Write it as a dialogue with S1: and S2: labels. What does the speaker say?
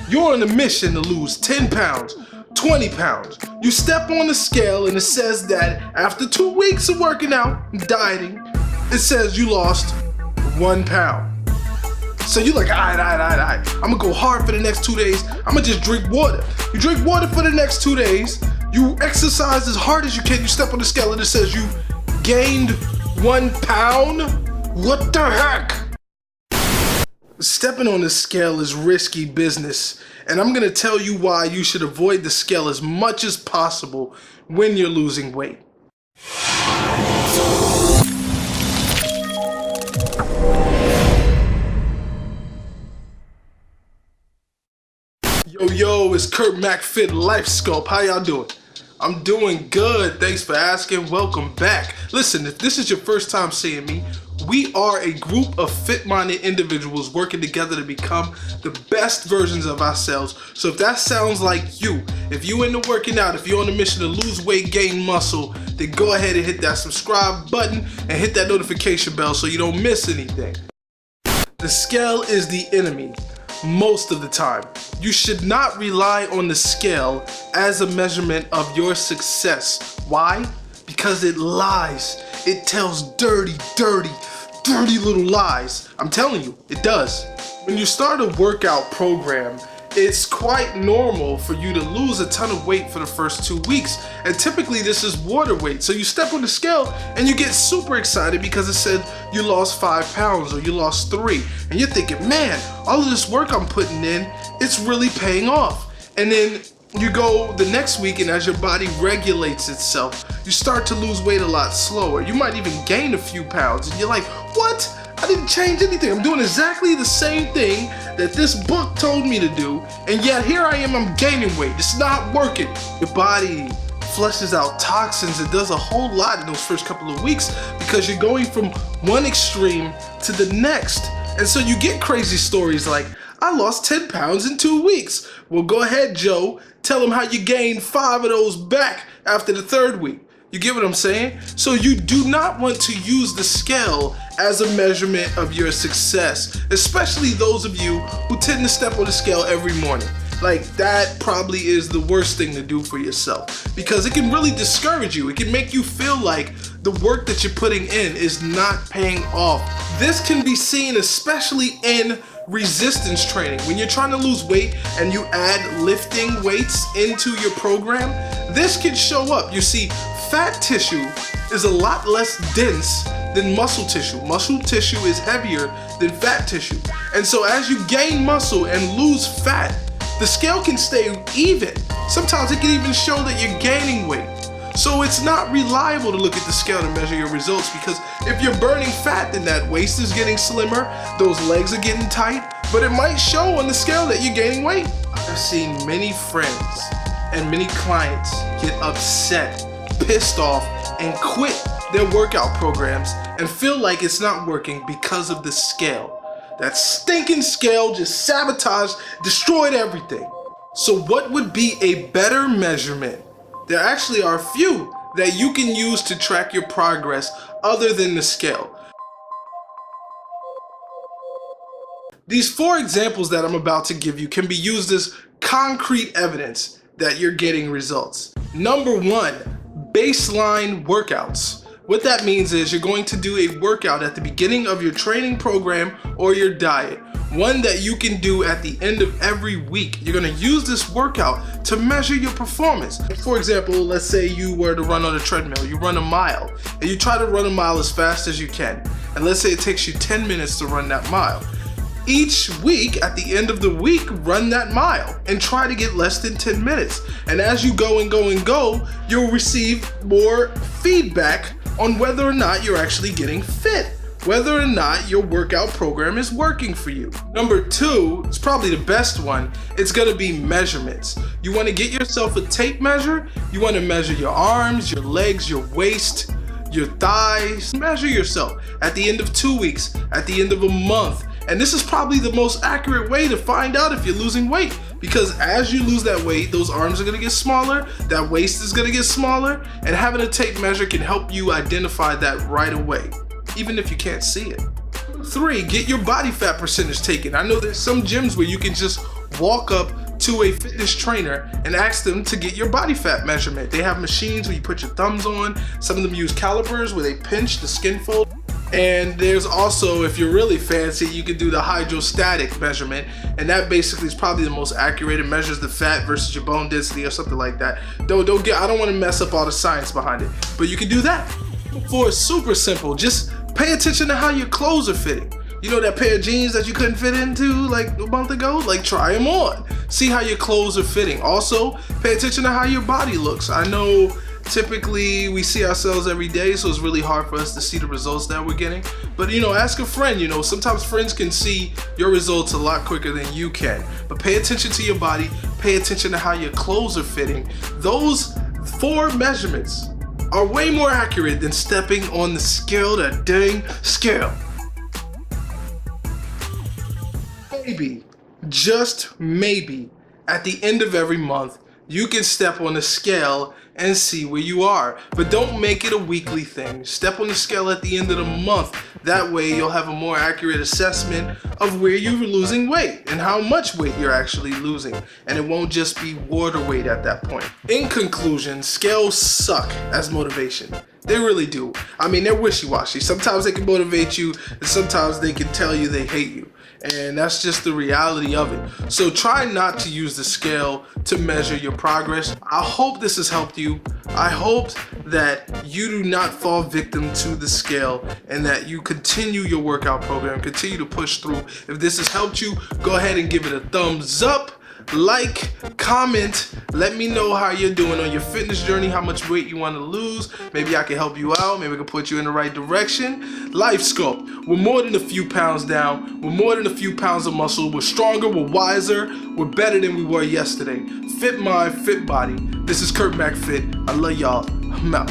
S1: You're on a mission to lose 10 pounds, 20 pounds. You step on the scale and it says that after 2 weeks of working out and dieting, it says you lost 1 pound. So you're like, all right. I'm gonna go hard for the next 2 days. I'm gonna just drink water. You drink water for the next 2 days. You exercise as hard as you can. You step on the scale and it says you gained 1 pound. What the heck? Stepping on the scale is risky business, and I'm gonna tell you why you should avoid the scale as much as possible when you're losing weight. Yo, it's KurtMacFit LifeSkulpt. How y'all doing? I'm doing good. Thanks for asking. Welcome back. Listen, if this is your first time seeing me, we are a group of fit-minded individuals working together to become the best versions of ourselves. So if that sounds like you, if you're into working out, if you're on a mission to lose weight, gain muscle, then go ahead and hit that subscribe button and hit that notification bell so you don't miss anything. The scale is the enemy most of the time. You should not rely on the scale as a measurement of your success. Why? Because it lies. It tells dirty little lies. I'm telling you, it does. When you start a workout program, it's quite normal for you to lose a ton of weight for the first 2 weeks. And typically this is water weight. So you step on the scale and you get super excited because it said you lost 5 pounds or you lost 3. And you're thinking, man, all of this work I'm putting in, it's really paying off. And then you go the next week, and as your body regulates itself, you start to lose weight a lot slower. You might even gain a few pounds, and you're like, what? I didn't change anything. I'm doing exactly the same thing that this book told me to do, and yet here I am, I'm gaining weight. It's not working. Your body flushes out toxins. It does a whole lot in those first couple of weeks because you're going from one extreme to the next. And so you get crazy stories like, I lost 10 pounds in 2 weeks. Well, go ahead, Joe. Tell them how you gained 5 of those back after the 3rd week. You get what I'm saying? So you do not want to use the scale as a measurement of your success, especially those of you who tend to step on the scale every morning. Like, that probably is the worst thing to do for yourself because it can really discourage you. It can make you feel like the work that you're putting in is not paying off. This can be seen especially in resistance training. When you're trying to lose weight and you add lifting weights into your program, this can show up. You see, fat tissue is a lot less dense than muscle tissue. Muscle tissue is heavier than fat tissue. And so as you gain muscle and lose fat, the scale can stay even. Sometimes it can even show that you're gaining weight. So it's not reliable to look at the scale to measure your results because if you're burning fat, then that waist is getting slimmer, those legs are getting tight, but it might show on the scale that you're gaining weight. I've seen many friends and many clients get upset, pissed off, and quit their workout programs and feel like it's not working because of the scale. That stinking scale just sabotaged, destroyed everything. So what would be a better measurement? There actually are a few that you can use to track your progress other than the scale. These 4 examples that I'm about to give you can be used as concrete evidence that you're getting results. Number 1, baseline workouts. What that means is you're going to do a workout at the beginning of your training program or your diet, one that you can do at the end of every week. You're going to use this workout to measure your performance. For example, let's say you were to run on a treadmill, you run a mile, and you try to run a mile as fast as you can. And let's say it takes you 10 minutes to run that mile. Each week, at the end of the week, run that mile and try to get less than 10 minutes. And as you go and go and go, you'll receive more feedback on whether or not you're actually getting fit, whether or not your workout program is working for you. Number 2, it's probably the best one, it's gonna be measurements. You wanna get yourself a tape measure, you wanna measure your arms, your legs, your waist, your thighs. Measure yourself at the end of 2 weeks, at the end of a month. And this is probably the most accurate way to find out if you're losing weight, because as you lose that weight, those arms are gonna get smaller, that waist is gonna get smaller, and having a tape measure can help you identify that right away, even if you can't see it. 3, get your body fat percentage taken. I know there's some gyms where you can just walk up to a fitness trainer and ask them to get your body fat measurement. They have machines where you put your thumbs on. Some of them use calipers where they pinch the skin fold. And there's also, if you're really fancy, you can do the hydrostatic measurement, and that basically is probably the most accurate. It measures the fat versus your bone density or something like that. I don't want to mess up all the science behind it, but you can do that. For it's super simple. Just pay attention to how your clothes are fitting. You know that pair of jeans that you couldn't fit into like a month ago? Like, try them on. See how your clothes are fitting. Also, pay attention to how your body looks. I know typically we see ourselves every day, so it's really hard for us to see the results that we're getting. But ask a friend. Sometimes friends can see your results a lot quicker than you can. But pay attention to your body. Pay attention to how your clothes are fitting. Those 4 measurements are way more accurate than stepping on the scale, that dang scale. Maybe, just maybe, at the end of every month, you can step on the scale and see where you are. But don't make it a weekly thing. Step on the scale at the end of the month. That way you'll have a more accurate assessment of where you're losing weight and how much weight you're actually losing. And it won't just be water weight at that point. In conclusion, scales suck as motivation. They really do. I mean, they're wishy-washy. Sometimes they can motivate you, and sometimes they can tell you they hate you. And that's just the reality of it. So try not to use the scale to measure your progress. I hope this has helped you. I hope that you do not fall victim to the scale and that you continue your workout program, continue to push through. If this has helped you, go ahead and give it a thumbs up. Like, comment, let me know how you're doing on your fitness journey, how much weight you want to lose. Maybe I can help you out. Maybe I can put you in the right direction. LifeSkulpt. We're more than a few pounds down. We're more than a few pounds of muscle. We're stronger. We're wiser. We're better than we were yesterday. Fit mind, fit body. This is KurtMacFit. I love y'all. I'm out.